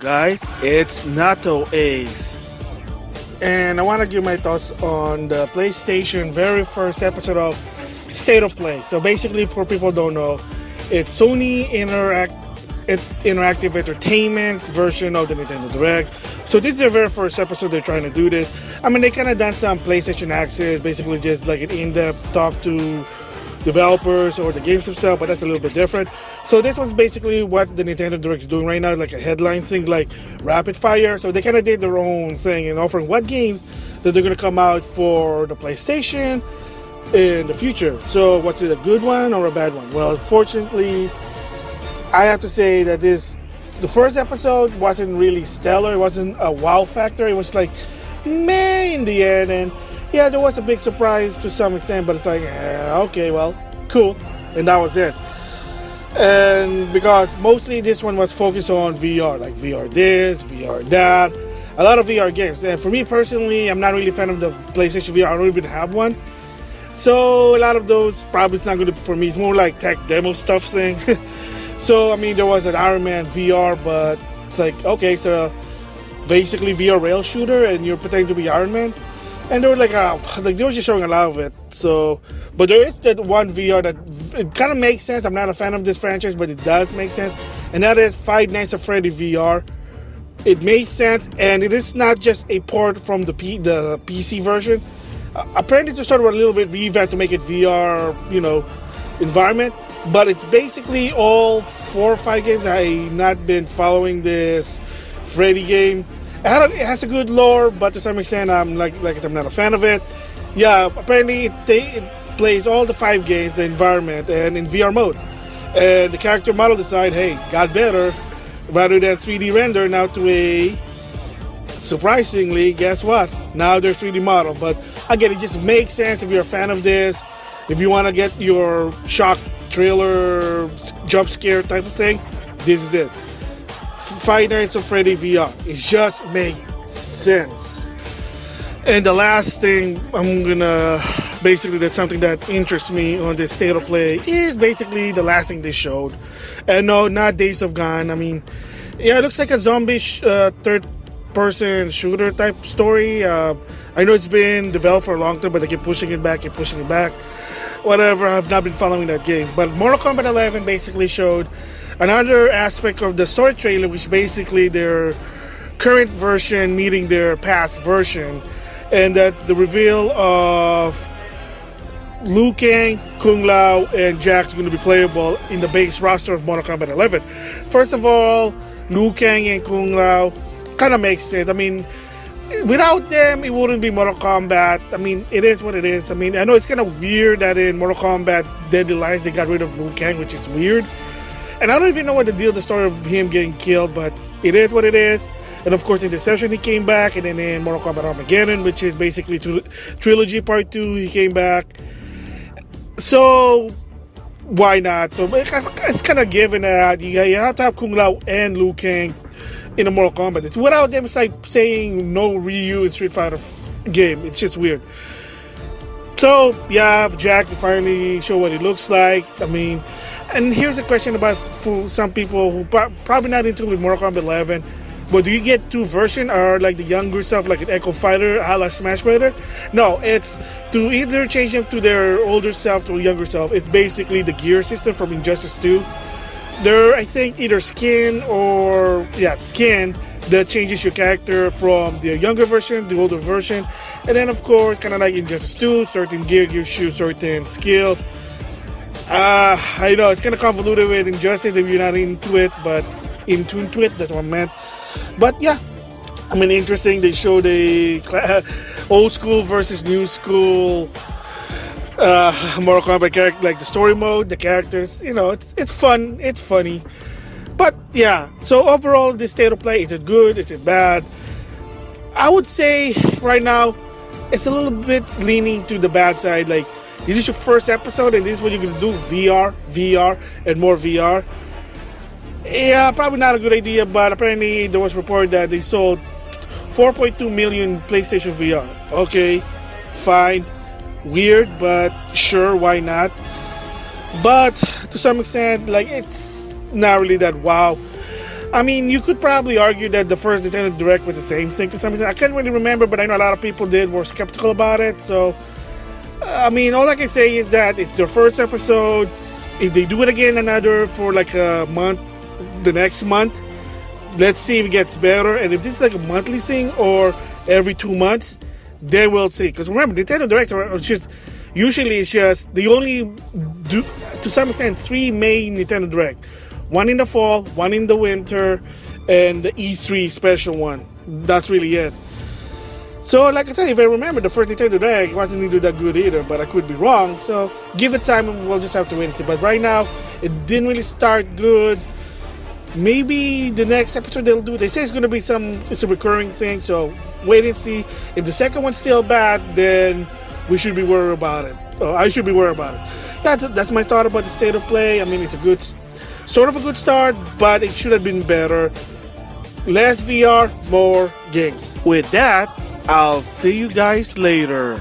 guys? It's NautoAce, and I want to give my thoughts on the PlayStation very first episode of State of Play. So basically, for people who don't know, it's Sony Interactive Entertainment's version of the Nintendo Direct. So this is their very first episode they're trying to do this. I mean, they kind of done some PlayStation Access, basically just like an in-depth talk to developers or the games themselves, but that's a little bit different. So this was basically what the Nintendo Direct is doing right now, like a headline thing, like rapid fire. So they kind of did their own thing and offering what games that they're going to come out for the PlayStation in the future. So what's it, a good one or a bad one? Well, unfortunately, I have to say that the first episode wasn't really stellar. It wasn't a wow factor. It was like meh in the end, and yeah, there was a big surprise to some extent, but it's like, okay, well, cool, and that was it. And because mostly this one was focused on VR, like VR this, VR that, a lot of VR games. And for me personally, I'm not really a fan of the PlayStation VR. I don't even have one. So a lot of those probably it's not good for me. It's more like tech demo stuff thing. So, I mean, there was an Iron Man VR, but it's like, okay, so basically VR rail shooter and you're pretending to be Iron Man. And they were like they were just showing a lot of it. So, but there is that one VR that it kind of makes sense. I'm not a fan of this franchise, but it does make sense. And that is Five Nights at Freddy VR. It makes sense, and it is not just a port from the PC version. Apparently, it's sort of a little bit revamped to make it VR, environment. But it's basically all 4 or 5 games. I've not been following this Freddy game. It has a good lore, but to some extent, I'm not a fan of it. Yeah, apparently it plays all the 5 games, the environment, and in VR mode. And the character model decided, hey, got better. Rather than 3D render, now to a, surprisingly, guess what? Now they're 3D model. But again, it just makes sense if you're a fan of this. If you want to get your shock trailer, jump scare type of thing, this is it. Five Nights at Freddy VR. It just makes sense. And the last thing that's something that interests me on this State of Play is basically the last thing they showed. And no, not Days of Gone. I mean, yeah, it looks like a zombie third-person shooter type story. I know it's been developed for a long time, but they keep pushing it back. Whatever, I've not been following that game. But Mortal Kombat 11 basically showed another aspect of the story trailer, which basically their current version meeting their past version, and that the reveal of Liu Kang, Kung Lao, and Jax is going to be playable in the base roster of Mortal Kombat 11. First of all, Liu Kang and Kung Lao kind of makes sense. I mean, without them, it wouldn't be Mortal Kombat. I mean, it is what it is. I mean, I know it's kind of weird that in Mortal Kombat Deadly Alliance they got rid of Liu Kang, which is weird. And I don't even know what the story of him getting killed, but it is what it is. And of course, in Deception he came back, and then in Mortal Kombat Armageddon, which is basically Trilogy Part 2, he came back. So, why not? So, it's kind of given that you have to have Kung Lao and Liu Kang in a Mortal Kombat. Without them, it's like saying no Ryu in Street Fighter game. It's just weird. So, yeah, Jack to finally show what it looks like. I mean, and here's a question about for some people who probably not into with Mortal Kombat 11. But do you get 2 versions, or like the younger stuff, like an Echo Fighter, a la Smash Brother? No, it's to either change them to their older self to a younger self. It's basically the gear system from Injustice 2. They're, I think, either skin that changes your character from the younger version to the older version. And then, of course, kind of like Injustice 2, certain gear gives you certain skill. I know it's kind of convoluted with Injustice if you're not into it, but in tune to it, that's what I meant. But yeah, I mean, interesting. They showed a old school versus new school Mortal Kombat character, like the story mode, the characters. It's fun, it's funny. But yeah, so overall, this State of Play, is it good? Is it bad? I would say right now, it's a little bit leaning to the bad side. Like, this is your first episode, and this is what you're gonna do: VR, and more VR. Yeah, probably not a good idea, but apparently there was report that they sold 4.2 million PlayStation VR. Okay, fine. Weird, but sure, why not? But to some extent, like, it's not really that wow. I mean, you could probably argue that the first Nintendo Direct was the same thing to some extent. I can't really remember, but I know a lot of people were skeptical about it. So, I mean, all I can say is that it's their first episode. If they do it again for like a month, the next month, let's see if it gets better. And if this is like a monthly thing or every 2 months, then we'll see. Because remember, Nintendo Directs are just usually it's just they only do to some extent 3 main Nintendo Direct. One in the fall, one in the winter, and the E3 special one. That's really it. So, like I said, if I remember, the first Nintendo Direct wasn't really that good either, but I could be wrong. So, give it time and we'll just have to wait and see. But right now, it didn't really start good. Maybe the next episode they say it's going to be it's a recurring thing, so wait and see. If the second one's still bad, then we should be worried about it. Or I should be worried about it. That's my thought about the state of play. I mean, it's sort of a good start, but it should have been better. Less VR, more games. With that, I'll see you guys later.